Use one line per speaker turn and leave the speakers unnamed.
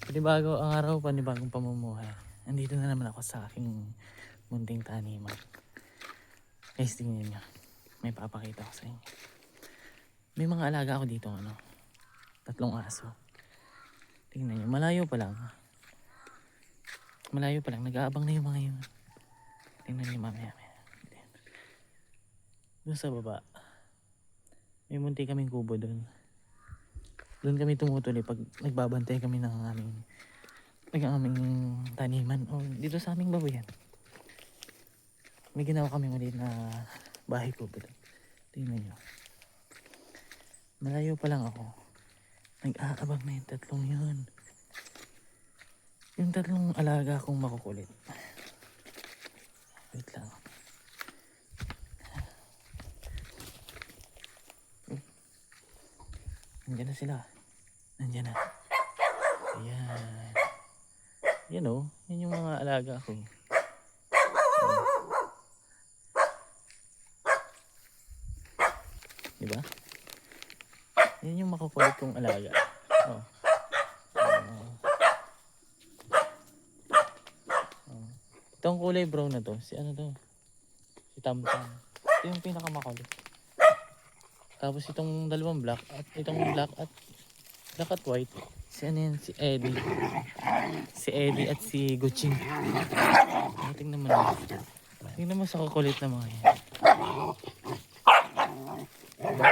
Panibago ang araw, panibagong pamumuhay. Andito na naman ako sa aking munting taniman. Guys, tingnan nyo. May papakita ko sa inyo. May mga alaga ako dito, 3 aso. Tingnan nyo, malayo pa lang. Malayo pa lang, nag-aabang na yung mga yun. Tingnan nyo mamaya. Doon sa baba, may munti kaming kubo doon. Doon kami tumutuloy pag nagbabantay kami ng aming taniman o dito sa aming babuyan. May ginawa kami maliit na bahay kubo doon. Tingnan nyo. Malayo pa lang ako. Nag-aabang na yung 3 yun. Yung 3 alaga kong makukulit. Wait lang. Nandiyan na sila. Nandiyan na. Ayan. Yan o. Yan yung mga alaga ko. Diba? Yan yung makukulit kong alaga. Oh. Itong kulay brown na to. Si ano to? Si Tamtam. Ito yung pinakamakulit. Tapos itong dalawang black at white. Si ano yan? Si Eddie. Si Eddie at si Gucci. Tingnan mo naman. Tingnan mo sa kukulit na mga yan. Diba?